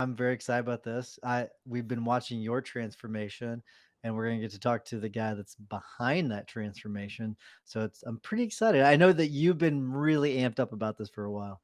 I'm very excited about this. We've been watching your transformation, and we're gonna get to talk to the guy that's behind that transformation. So I'm pretty excited. I know that you've been really amped up about this for a while.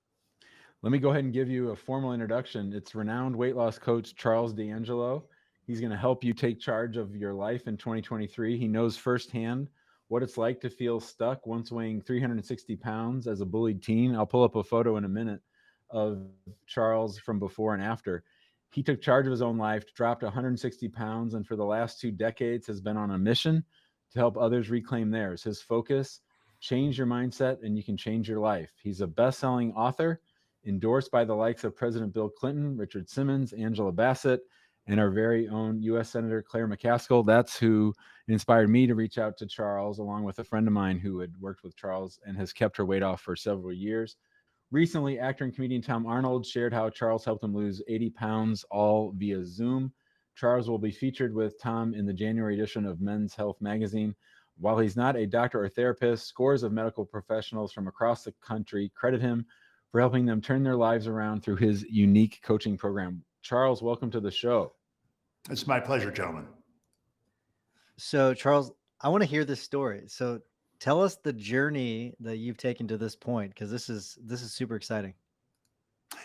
Let me go ahead and give you a formal introduction. It's renowned weight loss coach Charles D'Angelo. He's going to help you take charge of your life in 2023. He knows firsthand what it's like to feel stuck once weighing 360 pounds as a bullied teen. I'll pull up a photo in a minute of Charles from before and after. He took charge of his own life, dropped 160 pounds, and for the last 2 decades has been on a mission to help others reclaim theirs. His focus: change your mindset and you can change your life. He's a best-selling author, endorsed by the likes of President Bill Clinton, Richard Simmons, Angela Bassett, and our very own U.S. Senator Claire McCaskill. That's who inspired me to reach out to Charles, along with a friend of mine who had worked with Charles and has kept her weight off for several years. Recently, actor and comedian Tom Arnold shared how Charles helped him lose 80 pounds all via Zoom. Charles will be featured with Tom in the January edition of Men's Health magazine. While he's not a doctor or therapist, scores of medical professionals from across the country credit him for helping them turn their lives around through his unique coaching program. Charles, welcome to the show. It's my pleasure, gentlemen. So Charles, I want to hear this story. So tell us the journey that you've taken to this point, because this is super exciting.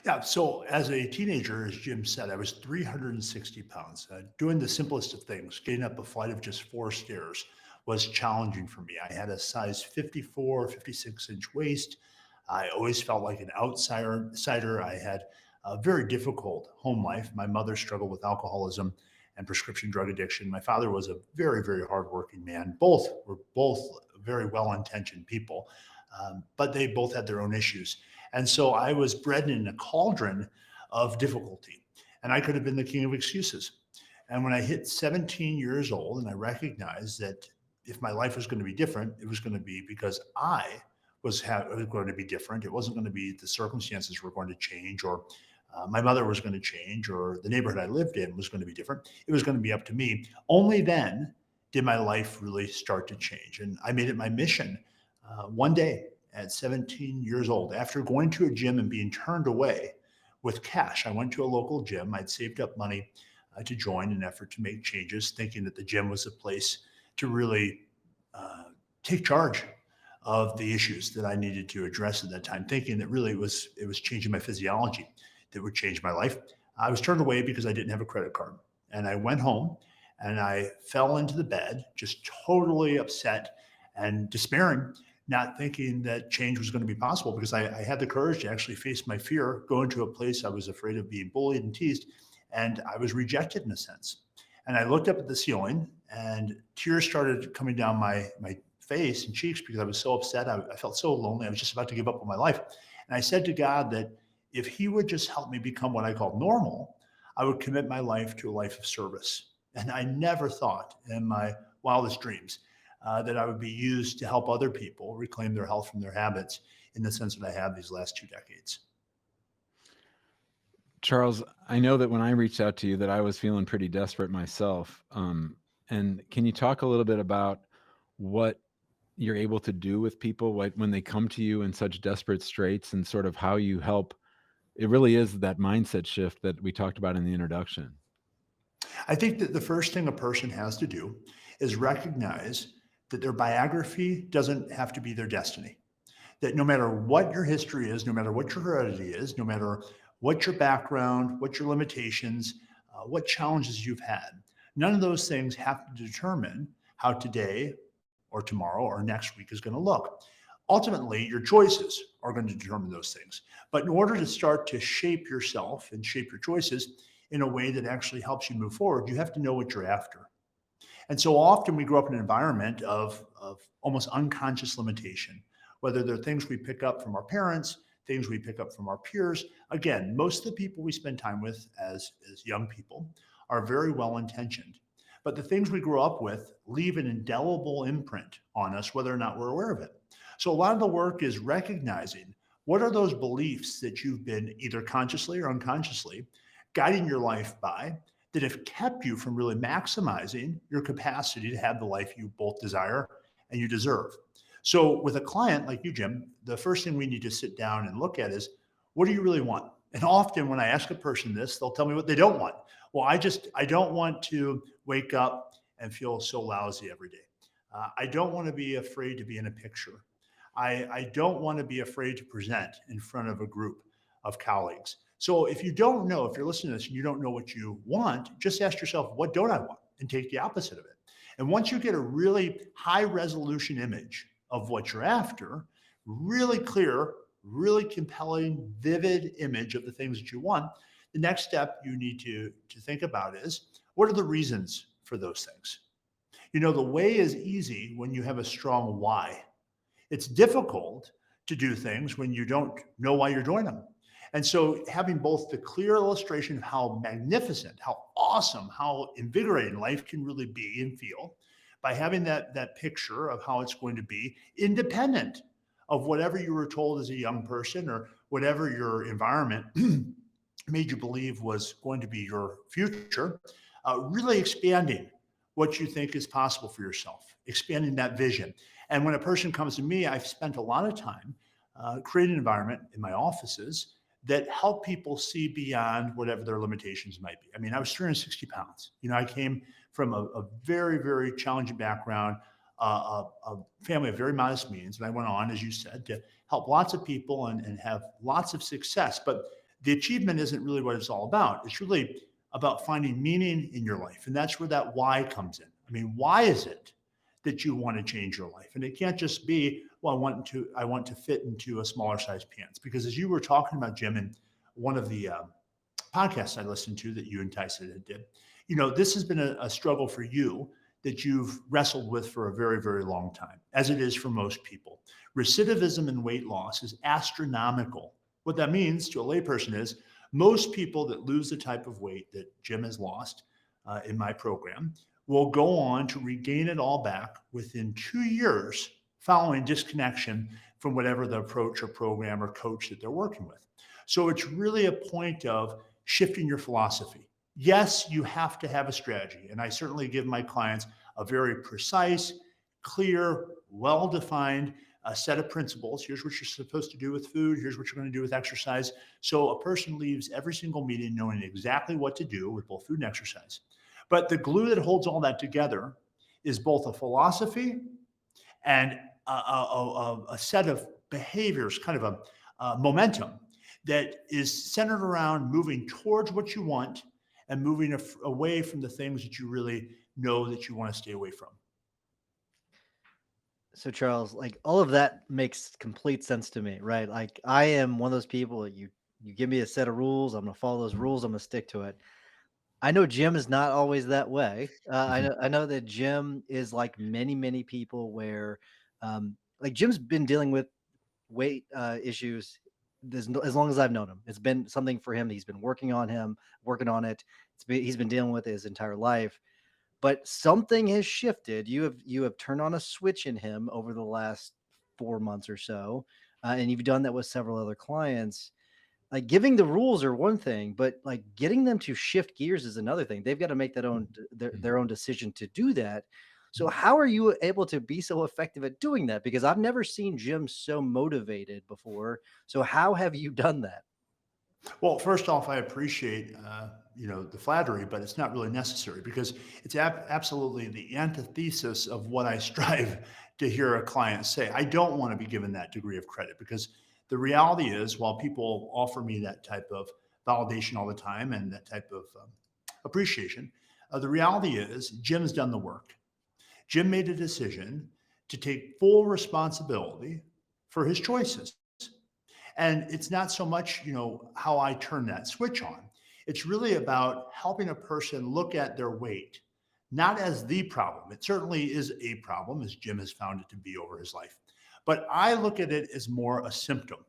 Yeah, so as a teenager, as Jim said, I was 360 pounds. Doing the simplest of things, getting up a flight of just 4 stairs, was challenging for me. I had a size 54, 56-inch waist. I always felt like an outsider. I had a very difficult home life. My mother struggled with alcoholism and prescription drug addiction. My father was a very, very hardworking man. Both were both very well-intentioned people, but they both had their own issues. And so I was bred in a cauldron of difficulty, and I could have been the king of excuses. And when I hit 17 years old, and I recognized that if my life was going to be different, it was going to be because I was going to be different. It wasn't going to be the circumstances were going to change, or my mother was going to change, or the neighborhood I lived in was going to be different. It was going to be up to me. Only then did my life really start to change. And I made it my mission one day at 17 years old, after going to a gym and being turned away with cash. I went to a local gym. I'd saved up money to join in an effort to make changes, thinking that the gym was a place to really take charge of the issues that I needed to address at that time, thinking that really it was changing my physiology that would change my life. I was turned away because I didn't have a credit card. And I went home and I fell into the bed, just totally upset and despairing, not thinking that change was going to be possible, because I had the courage to actually face my fear, go into a place I was afraid of being bullied and teased, and I was rejected in a sense. And I looked up at the ceiling and tears started coming down my face and cheeks because I was so upset. I felt so lonely. I was just about to give up on my life. And I said to God that if He would just help me become what I call normal, I would commit my life to a life of service. And I never thought in my wildest dreams that I would be used to help other people reclaim their health from their habits in the sense that I have these last 2 decades. Charles, I know that when I reached out to you that I was feeling pretty desperate myself. And can you talk a little bit about what you're able to do with people when they come to you in such desperate straits, and sort of how you help? It really is that mindset shift that we talked about in the introduction. I think that the first thing a person has to do is recognize that their biography doesn't have to be their destiny. That no matter what your history is, no matter what your heredity is, no matter what your background, what your limitations, what challenges you've had, none of those things have to determine how today or tomorrow or next week is going to look. Ultimately, your choices are going to determine those things. But in order to start to shape yourself and shape your choices in a way that actually helps you move forward, you have to know what you're after. And so often we grow up in an environment of almost unconscious limitation, whether they're things we pick up from our parents, things we pick up from our peers. Again, most of the people we spend time with as young people are very well intentioned. But the things we grow up with leave an indelible imprint on us, whether or not we're aware of it. So a lot of the work is recognizing what are those beliefs that you've been either consciously or unconsciously guiding your life by, that have kept you from really maximizing your capacity to have the life you both desire and you deserve. So with a client like you, Jim, the first thing we need to sit down and look at is, what do you really want? And often when I ask a person this, they'll tell me what they don't want. Well, I don't want to wake up and feel so lousy every day. I don't want to be afraid to be in a picture. I don't want to be afraid to present in front of a group of colleagues. So if you don't know, if you're listening to this and you don't know what you want, just ask yourself, what don't I want? And take the opposite of it. And once you get a really high resolution image of what you're after, really clear, really compelling, vivid image of the things that you want, the next step you need to think about is, what are the reasons for those things? You know, the way is easy when you have a strong why. It's difficult to do things when you don't know why you're doing them. And so having both the clear illustration of how magnificent, how awesome, how invigorating life can really be and feel, by having that picture of how it's going to be, independent of whatever you were told as a young person or whatever your environment made you believe was going to be your future, really expanding what you think is possible for yourself, expanding that vision. And when a person comes to me, I've spent a lot of time creating an environment in my offices that help people see beyond whatever their limitations might be. I mean, I was 360 pounds. You know, I came from a very, very challenging background, a family of very modest means. And I went on, as you said, to help lots of people and have lots of success. But the achievement isn't really what it's all about. It's really about finding meaning in your life. And that's where that why comes in. I mean, why is it that you want to change your life? And it can't just be, well, I want to fit into a smaller size pants. Because as you were talking about, Jim, in one of the podcasts I listened to that you and Tyson did, you know, this has been a struggle for you that you've wrestled with for a very, very long time, as it is for most people. Recidivism in weight loss is astronomical. What that means to a layperson is most people that lose the type of weight that Jim has lost in my program will go on to regain it all back within 2 years following disconnection from whatever the approach or program or coach that they're working with. So it's really a point of shifting your philosophy. Yes, you have to have a strategy. And I certainly give my clients a very precise, clear, well-defined set of principles. Here's what you're supposed to do with food. Here's what you're going to do with exercise. So a person leaves every single meeting knowing exactly what to do with both food and exercise. But the glue that holds all that together is both a philosophy and a set of behaviors, kind of a momentum that is centered around moving towards what you want and moving away from the things that you really know that you want to stay away from. So Charles, like all of that makes complete sense to me, right? Like I am one of those people that you give me a set of rules, I'm gonna follow those rules, I'm gonna stick to it. I know Jim is not always that way. I know that Jim is like many people where, like Jim's been dealing with weight issues as long as I've known him. It's been something for him. He's been working on it. He's been dealing with it his entire life. But something has shifted. You have turned on a switch in him over the last 4 months or so, and you've done that with several other clients. Like giving the rules are one thing, but like getting them to shift gears is another thing. They've got to make their own decision to do that. So how are you able to be so effective at doing that? Because I've never seen Jim so motivated before. So how have you done that? Well, first off, I appreciate the flattery, but it's not really necessary because it's absolutely the antithesis of what I strive to hear a client say. I don't want to be given that degree of credit because the reality is, while people offer me that type of validation all the time and that type of appreciation, the reality is Jim's done the work. Jim made a decision to take full responsibility for his choices. And it's not so much, how I turn that switch on. It's really about helping a person look at their weight, not as the problem. It certainly is a problem, as Jim has found it to be over his life. But I look at it as more a symptom.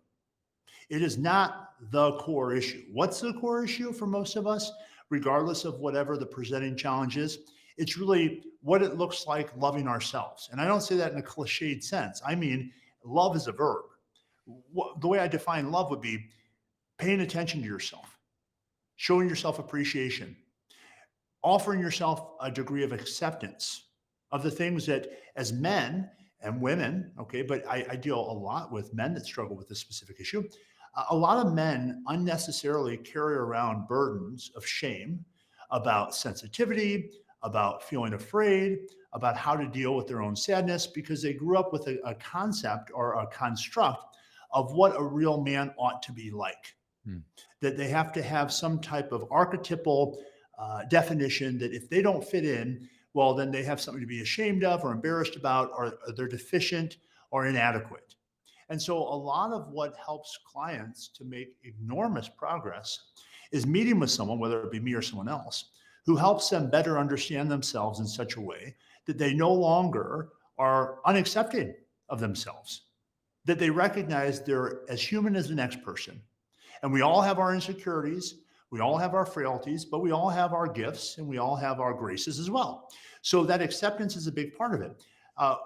It is not the core issue. What's the core issue for most of us, regardless of whatever the presenting challenge is? It's really what it looks like loving ourselves. And I don't say that in a cliched sense. I mean, love is a verb. The way I define love would be paying attention to yourself, showing yourself appreciation, offering yourself a degree of acceptance of the things that as men and women, okay, but I deal a lot with men that struggle with this specific issue. A lot of men unnecessarily carry around burdens of shame about sensitivity, about feeling afraid, about how to deal with their own sadness because they grew up with a concept or a construct of what a real man ought to be like. Hmm. That they have to have some type of archetypal definition that if they don't fit in, well, then they have something to be ashamed of or embarrassed about, or they're deficient or inadequate. And so, a lot of what helps clients to make enormous progress is meeting with someone, whether it be me or someone else, who helps them better understand themselves in such a way that they no longer are unaccepting of themselves, that they recognize they're as human as the next person. And we all have our insecurities, we all have our frailties, but we all have our gifts and we all have our graces as well. So that acceptance is a big part of it.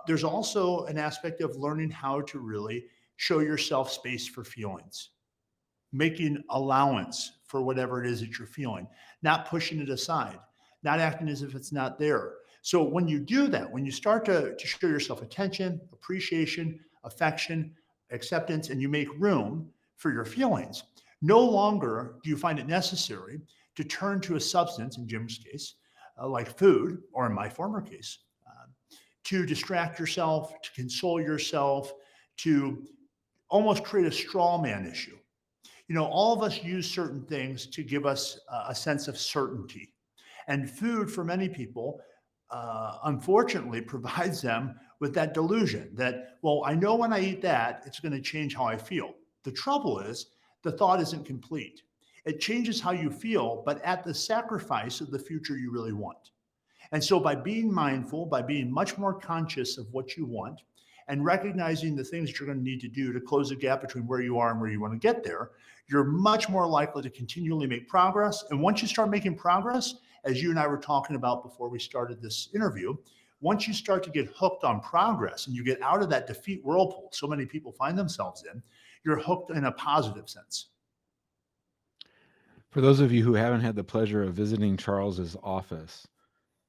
There's also an aspect of learning how to really show yourself space for feelings, making allowance for whatever it is that you're feeling, not pushing it aside, not acting as if it's not there. So when you do that, when you start to show yourself attention, appreciation, affection, acceptance, and you make room for your feelings, no longer do you find it necessary to turn to a substance, in Jim's case, like food, or in my former case, to distract yourself, to console yourself, to almost create a straw man issue. You know, all of us use certain things to give us a sense of certainty. And food, for many people, unfortunately, provides them with that delusion that, well, I know when I eat that, it's going to change how I feel. The trouble is, the thought isn't complete. It changes how you feel, but at the sacrifice of the future you really want. And so, by being mindful, by being much more conscious of what you want, and recognizing the things that you're going to need to do to close the gap between where you are and where you want to get there, you're much more likely to continually make progress. And once you start making progress, as you and I were talking about before we started this interview, once you start to get hooked on progress and you get out of that defeat whirlpool so many people find themselves in, you're hooked in a positive sense. For those of you who haven't had the pleasure of visiting Charles's office,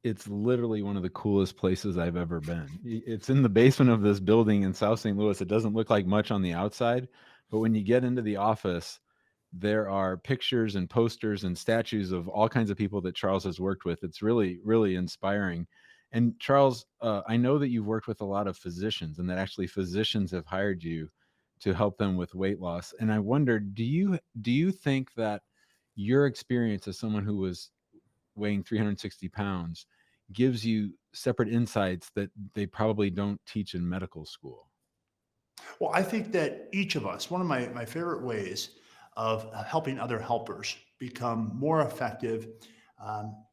it's literally one of the coolest places I've ever been. It's in the basement of this building in South St. Louis. It doesn't look like much on the outside, but when you get into the office, there are pictures and posters and statues of all kinds of people that Charles has worked with. It's really, really inspiring. And Charles, I know that you've worked with a lot of physicians and that actually physicians have hired you to help them with weight loss. And I wondered, do you think that your experience as someone who was weighing 360 pounds gives you separate insights that they probably don't teach in medical school? Well, I think that each of us, one of my favorite ways of helping other helpers become more effective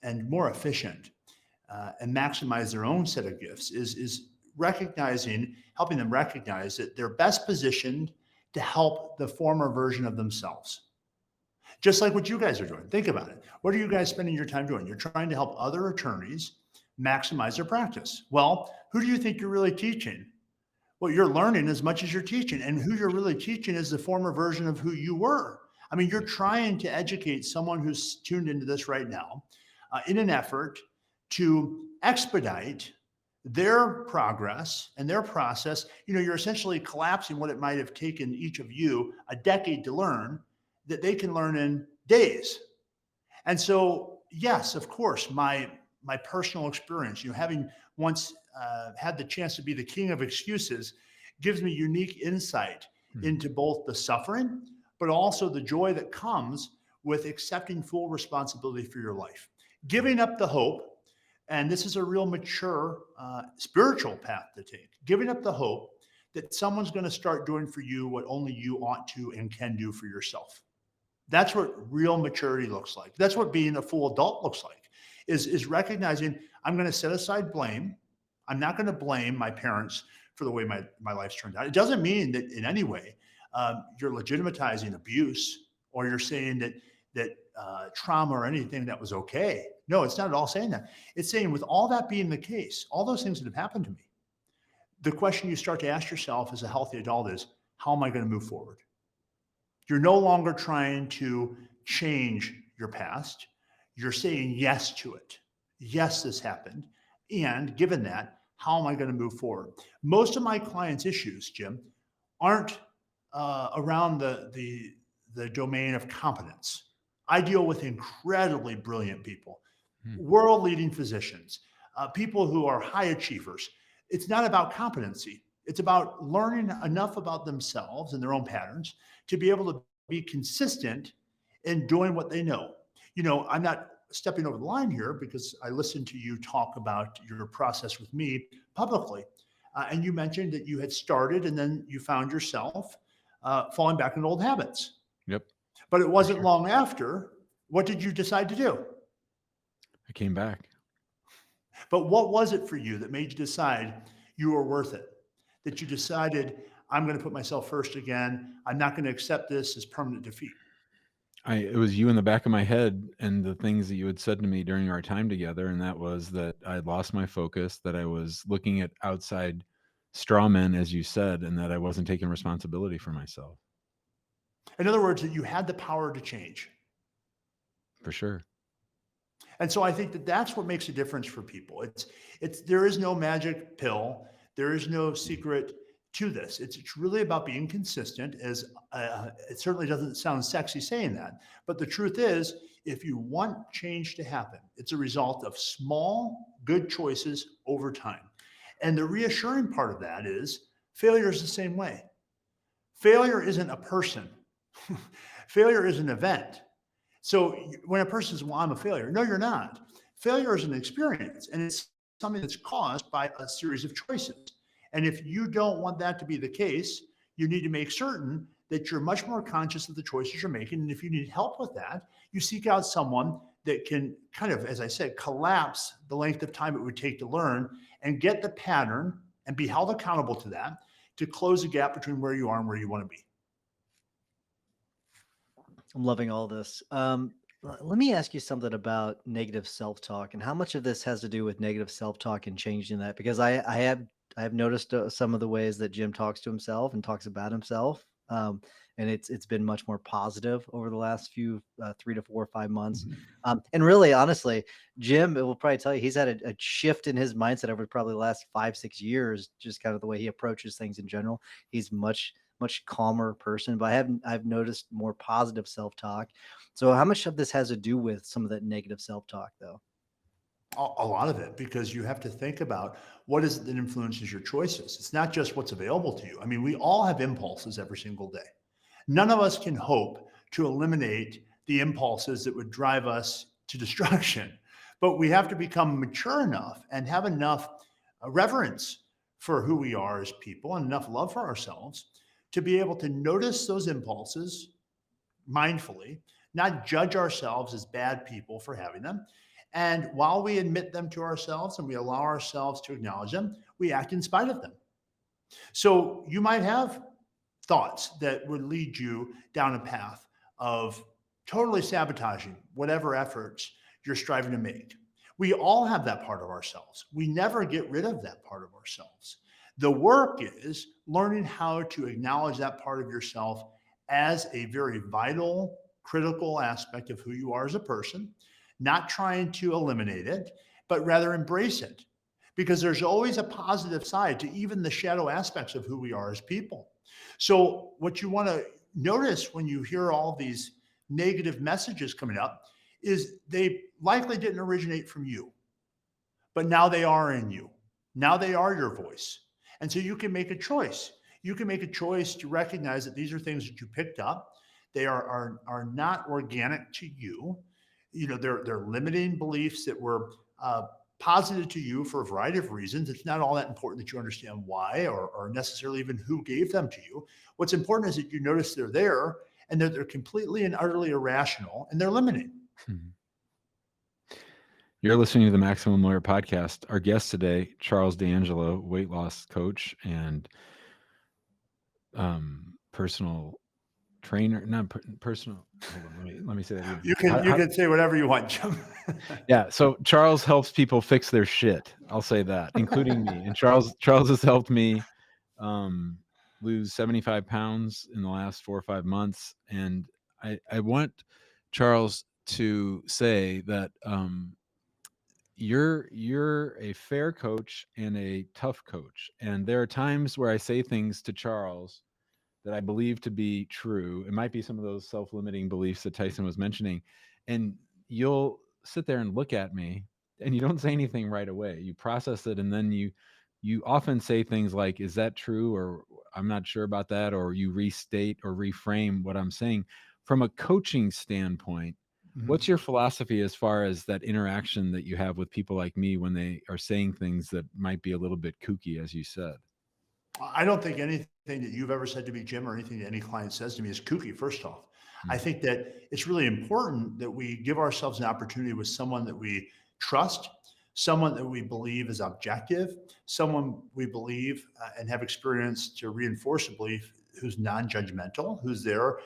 and more efficient and maximize their own set of gifts is helping them recognize that they're best positioned to help the former version of themselves. Just like what you guys are doing. Think about it. What are you guys spending your time doing? You're trying to help other attorneys maximize their practice. Well, who do you think you're really teaching? Well, you're learning as much as you're teaching, and who you're really teaching is the former version of who you were. I mean, you're trying to educate someone who's tuned into this right now in an effort to expedite their progress and their process. You know, you're essentially collapsing what it might have taken each of you a decade to learn that they can learn in days. And so, yes, of course, my personal experience, you know, having once had the chance to be the king of excuses, gives me unique insight into both the suffering, but also the joy that comes with accepting full responsibility for your life, giving up the hope. And this is a real mature spiritual path to take, giving up the hope that someone's going to start doing for you what only you ought to and can do for yourself. That's what real maturity looks like. That's what being a full adult looks like, is recognizing I'm going to set aside blame. I'm not going to blame my parents for the way my life's turned out. It doesn't mean that in any way you're legitimatizing abuse or you're saying that trauma or anything that was okay. No, it's not at all saying that. It's saying with all that being the case, all those things that have happened to me, the question you start to ask yourself as a healthy adult is, how am I going to move forward? You're no longer trying to change your past. You're saying yes to it. Yes, this happened. And given that, how am I going to move forward? Most of my clients' issues, Jim, aren't around the domain of competence. I deal with incredibly brilliant people, Hmm. world leading physicians, people who are high achievers. It's not about competency. It's about learning enough about themselves and their own patterns to be able to be consistent in doing what they know. I'm not stepping over the line here because I listened to you talk about your process with me publicly. And you mentioned that you had started and then you found yourself falling back into old habits. Yep, But it for wasn't sure. long after. What did you decide to do? I came back. But what was it for you that made you decide you were worth it? That you decided, I'm going to put myself first again. I'm not going to accept this as permanent defeat. It was you in the back of my head and the things that you had said to me during our time together. And that was that I had lost my focus, that I was looking at outside straw men, as you said, and that I wasn't taking responsibility for myself. In other words, that you had the power to change. For sure. And so I think that that's what makes a difference for people. There is no magic pill. There is no secret to this. It's really about being consistent. As it certainly doesn't sound sexy saying that, but the truth is, if you want change to happen, it's a result of small, good choices over time. And the reassuring part of that is failure is the same way. Failure isn't a person. Failure is an event. So when a person says, well, I'm a failure, no, you're not. Failure is an experience, and it's something that's caused by a series of choices. And if you don't want that to be the case, you need to make certain that you're much more conscious of the choices you're making. And if you need help with that, you seek out someone that can kind of, as I said, collapse the length of time it would take to learn and get the pattern and be held accountable to that to close the gap between where you are and where you want to be. I'm loving all this. Let me ask you something about negative self-talk and how much of this has to do with negative self-talk and changing that, because I have noticed some of the ways that Jim talks to himself and talks about himself. And it's been much more positive over the last few 3 to 4 or 5 months. And really, honestly, Jim will probably tell you he's had a shift in his mindset over probably the last 5, 6 years, just kind of the way he approaches things in general. He's much calmer person, but I've noticed more positive self-talk. So how much of this has to do with some of that negative self-talk though? A lot of it, because you have to think about what is it that influences your choices. It's not just what's available to you. I mean, we all have impulses every single day. None of us can hope to eliminate the impulses that would drive us to destruction, but we have to become mature enough and have enough reverence for who we are as people and enough love for ourselves to be able to notice those impulses mindfully, not judge ourselves as bad people for having them. And while we admit them to ourselves and we allow ourselves to acknowledge them, we act in spite of them. So you might have thoughts that would lead you down a path of totally sabotaging whatever efforts you're striving to make. We all have that part of ourselves. We never get rid of that part of ourselves. The work is learning how to acknowledge that part of yourself as a very vital, critical aspect of who you are as a person, not trying to eliminate it, but rather embrace it. Because there's always a positive side to even the shadow aspects of who we are as people. So, what you want to notice when you hear all these negative messages coming up is they likely didn't originate from you, but now they are in you. Now they are your voice. And so you can make a choice. You can make a choice to recognize that these are things that you picked up. They are not organic to you. They're limiting beliefs that were posited to you for a variety of reasons. It's not all that important that you understand why or necessarily even who gave them to you. What's important is that you notice they're there and that they're completely and utterly irrational and they're limiting. You're listening to the Maximum Lawyer Podcast. Our guest today, Charles D'Angelo, weight loss coach and personal trainer, not personal. Hold on, let me say that again. You can say whatever you want, Jim. Yeah. So Charles helps people fix their shit. I'll say that, including me. And Charles has helped me lose 75 pounds in the last 4 or 5 months. And I want Charles to say that you're a fair coach and a tough coach. And there are times where I say things to Charles that I believe to be true. It might be some of those self-limiting beliefs that Tyson was mentioning. And you'll sit there and look at me and you don't say anything right away. You process it, and then you often say things like, is that true? Or I'm not sure about that. Or you restate or reframe what I'm saying. From a coaching standpoint, what's your philosophy as far as that interaction that you have with people like me when they are saying things that might be a little bit kooky, as you said? I don't think anything that you've ever said to me, Jim, or anything that any client says to me is kooky, first off. I think that it's really important that we give ourselves an opportunity with someone that we trust, someone that we believe is objective, someone we believe and have experience to reinforce a belief, who's non-judgmental, who's there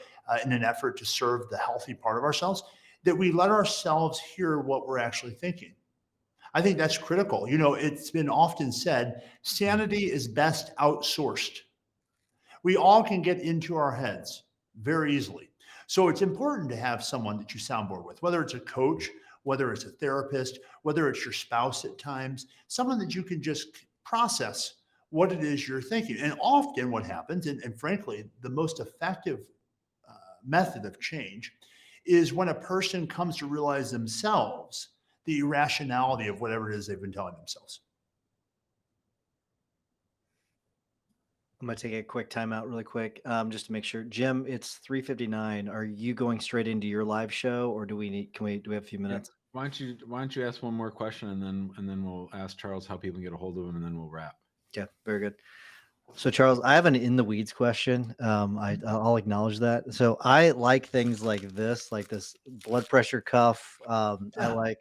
in an effort to serve the healthy part of ourselves, that we let ourselves hear what we're actually thinking. I think that's critical. You know, it's been often said, sanity is best outsourced. We all can get into our heads very easily. So it's important to have someone that you soundboard with, whether it's a coach, whether it's a therapist, whether it's your spouse at times, someone that you can just process what it is you're thinking. And often what happens, and frankly, the most effective method of change is when a person comes to realize themselves the irrationality of whatever it is they've been telling themselves. I'm gonna take a quick timeout really quick, just to make sure. Jim, it's 3:59. Are you going straight into your live show, or do we have a few Yeah. minutes? Why don't you ask one more question, and then we'll ask Charles how people can get a hold of him, and then we'll wrap. Yeah, very good. So Charles, I have an in the weeds question. I'll acknowledge that. So I like things like this blood pressure cuff. I Yeah.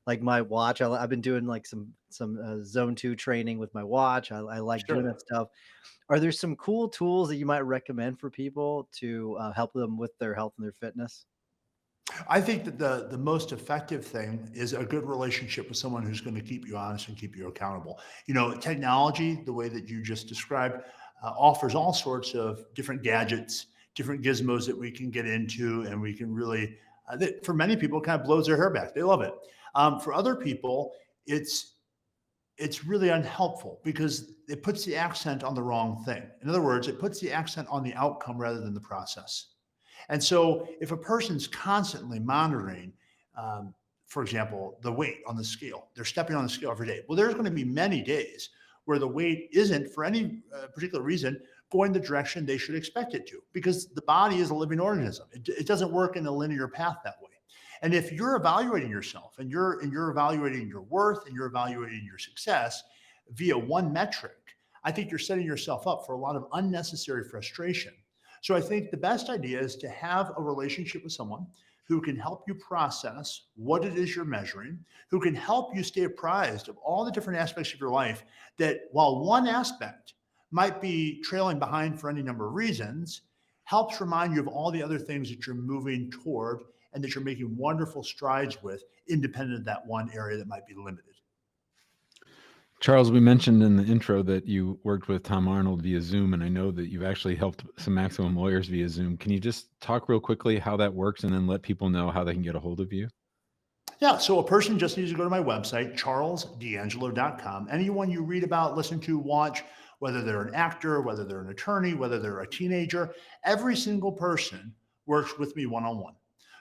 like my watch. I've been doing like some zone 2 training with my watch. I like doing Sure. that stuff. Are there some cool tools that you might recommend for people to help them with their health and their fitness? I think that the most effective thing is a good relationship with someone who's going to keep you honest and keep you accountable. You know, technology, the way that you just described, offers all sorts of different gadgets, different gizmos that we can get into, and we can really, that for many people, kind of blows their hair back. They love it. For other people, it's it's really unhelpful because it puts the accent on the wrong thing. In other words, it puts the accent on the outcome rather than the process. And so, if a person's constantly monitoring, um, for example, the weight on the scale, they're stepping on the scale every day. Well, there's going to be many days where the weight isn't, for any particular reason, going the direction they should expect it to, because the body is a living organism. It doesn't work in a linear path that way. And if you're evaluating yourself and you're evaluating your worth and you're evaluating your success via one metric, I think you're setting yourself up for a lot of unnecessary frustration. So I think the best idea is to have a relationship with someone who can help you process what it is you're measuring, who can help you stay apprised of all the different aspects of your life that, while one aspect might be trailing behind for any number of reasons, helps remind you of all the other things that you're moving toward and that you're making wonderful strides with, independent of that one area that might be limited. Charles, we mentioned in the intro that you worked with Tom Arnold via Zoom, and I know that you've actually helped some Maximum Lawyers via Zoom. Can you just talk real quickly how that works, and then let people know how they can get a hold of you? Yeah, so a person just needs to go to my website, charlesdangelo.com. Anyone you read about, listen to, watch, whether they're an actor, whether they're an attorney, whether they're a teenager, every single person works with me one-on-one.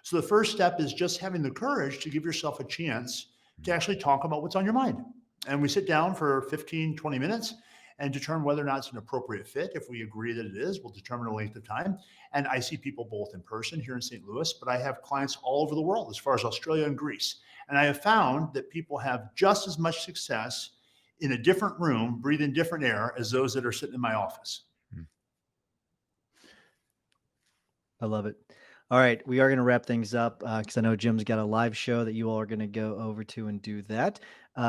So the first step is just having the courage to give yourself a chance to actually talk about what's on your mind. And we sit down for 15, 20 minutes and determine whether or not it's an appropriate fit. If we agree that it is, we'll determine the length of time. And I see people both in person here in St. Louis, but I have clients all over the world, as far as Australia and Greece. And I have found that people have just as much success in a different room, breathing different air, as those that are sitting in my office. I love it. All right, we are going to wrap things up because I know Jim's got a live show that you all are going to go over to and do that.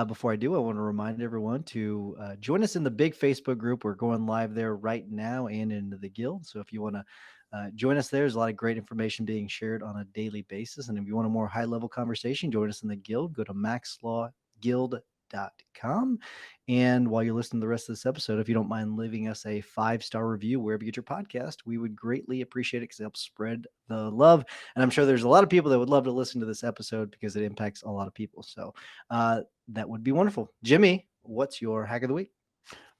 Before I do, I want to remind everyone to join us in the big Facebook group. We're going live there right now and into the Guild. So if you want to join us there, there's a lot of great information being shared on a daily basis. And if you want a more high-level conversation, join us in the Guild. Go to maxlawguild.com. And while you're listening to the rest of this episode, if you don't mind leaving us a 5-star review wherever you get your podcast, we would greatly appreciate it because it helps spread the love. And I'm sure there's a lot of people that would love to listen to this episode because it impacts a lot of people. So that would be wonderful. Jimmy, what's your hack of the week?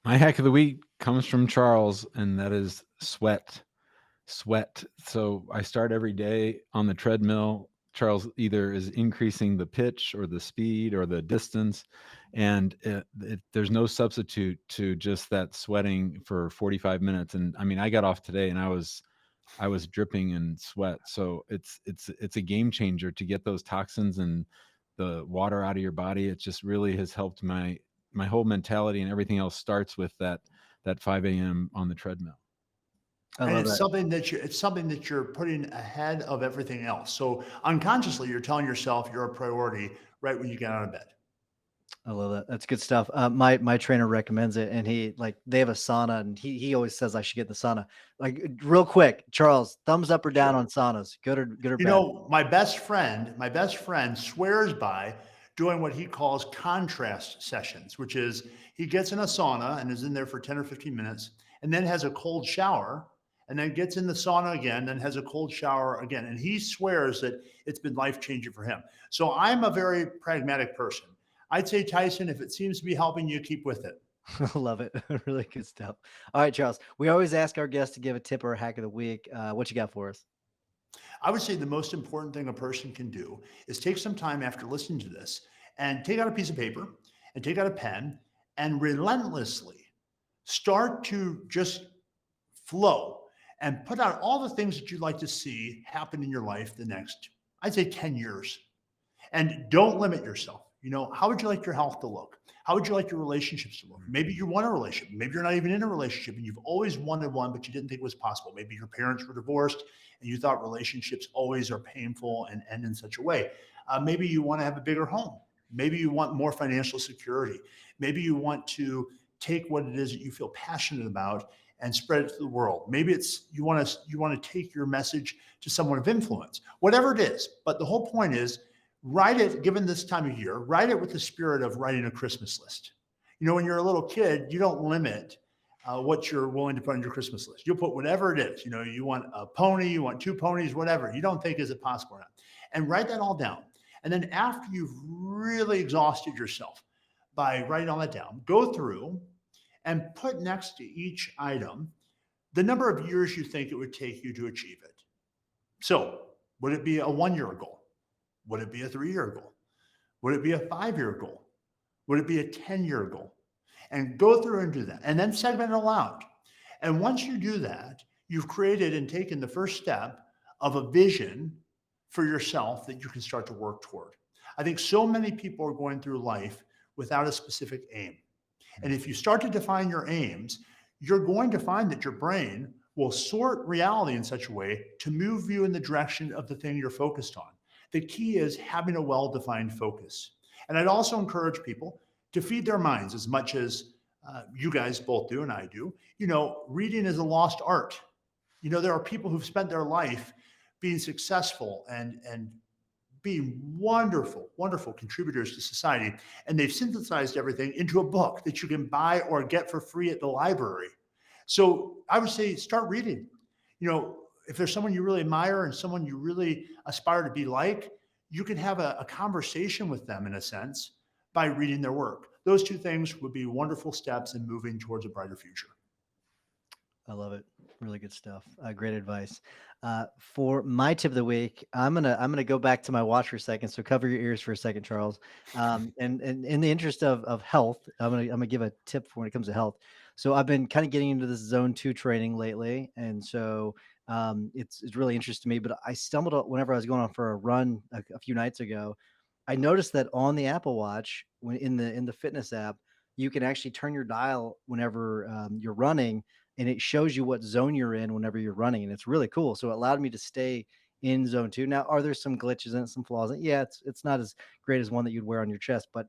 My hack of the week comes from Charles, and that is sweat. sweat. So I start every day on the treadmill. Charles either is increasing the pitch or the speed or the distance, and there's no substitute to just that sweating for 45 minutes. And I mean, I got off today and I was dripping in sweat. So it's a game changer to get those toxins and the water out of your body. It just really has helped my whole mentality, and everything else starts with that 5 a.m. on the treadmill. I And love it's that. something that you're putting ahead of everything else. So unconsciously, you're telling yourself you're a priority right when you get out of bed. I love that. That's good stuff. My trainer recommends it, and they have a sauna, and he always says I should get in the sauna. Like real quick, Charles, thumbs up or down Sure. on saunas? Good or You bad? know, my best friend swears by doing what he calls contrast sessions, which is he gets in a sauna and is in there for 10 or 15 minutes and then has a cold shower and then gets in the sauna again, then has a cold shower again. And he swears that it's been life changing for him. So I'm a very pragmatic person. I'd say, Tyson, if it seems to be helping you, keep with it. I love it. Really good stuff. All right, Charles. We always ask our guests to give a tip or a hack of the week. What you got for us? I would say the most important thing a person can do is take some time after listening to this and take out a piece of paper and take out a pen and relentlessly start to just flow and put out all the things that you'd like to see happen in your life the next, I'd say 10 years. And don't limit yourself. You know, how would you like your health to look? How would you like your relationships to look? Maybe you want a relationship. Maybe you're not even in a relationship and you've always wanted one, but you didn't think it was possible. Maybe your parents were divorced and you thought relationships always are painful and end in such a way. Maybe you want to have a bigger home. Maybe you want more financial security. Maybe you want to take what it is that you feel passionate about and spread it to the world. Maybe it's you want to take your message to someone of influence. Whatever it is, but the whole point is write it, given this time of year, write it with the spirit of writing a Christmas list. You know, when you're a little kid, you don't limit what you're willing to put on your Christmas list. You'll put whatever it is. You know, you want a pony, you want two ponies, whatever. You don't think is it possible or not. And write that all down. And then after you've really exhausted yourself by writing all that down, go through and put next to each item the number of years you think it would take you to achieve it. So, would it be a 1 year goal? Would it be a 3 year goal? Would it be a 5 year goal? Would it be a 10 year goal? And go through and do that. And then segment it aloud. And once you do that, you've created and taken the first step of a vision for yourself that you can start to work toward. I think so many people are going through life without a specific aim. And if you start to define your aims, you're going to find that your brain will sort reality in such a way to move you in the direction of the thing you're focused on. The key is having a well-defined focus. And I'd also encourage people to feed their minds as much as you guys both do and I do. You know, reading is a lost art. You know, there are people who've spent their life being successful and being wonderful, wonderful contributors to society. And they've synthesized everything into a book that you can buy or get for free at the library. So I would say start reading. You know, if there's someone you really admire and someone you really aspire to be like, you can have a conversation with them in a sense by reading their work. Those two things would be wonderful steps in moving towards a brighter future. I love it. Really good stuff. Great advice. For my tip of the week, I'm gonna go back to my watch for a second. So cover your ears for a second, Charles. And in the interest of health, I'm gonna give a tip for when it comes to health. So I've been kind of getting into this zone 2 training lately, and so it's really interesting to me. But I stumbled whenever I was going on for a run a few nights ago. I noticed that on the Apple Watch, when in the fitness app, you can actually turn your dial whenever you're running, and it shows you what zone you're in whenever you're running, and it's really cool. So it allowed me to stay in zone 2. Now, are there some glitches in it, some flaws in it? Yeah, it's not as great as one that you'd wear on your chest, but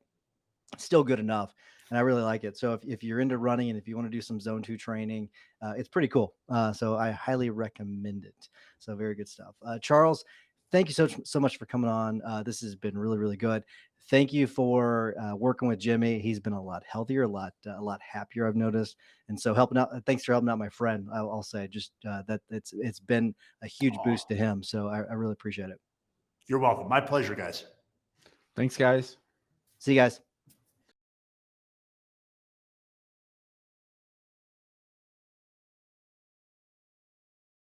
still good enough. And I really like it. So if you're into running and if you want to do some zone 2 training, it's pretty cool. So I highly recommend it. So very good stuff. Charles, thank you so much for coming on. This has been really, really good. Thank you for working with Jimmy. He's been a lot healthier, a lot happier, I've noticed. And so helping out, thanks for helping out my friend. I'll say just that it's been a huge boost to him. So I really appreciate it. You're welcome. My pleasure, guys. Thanks, guys. See you guys.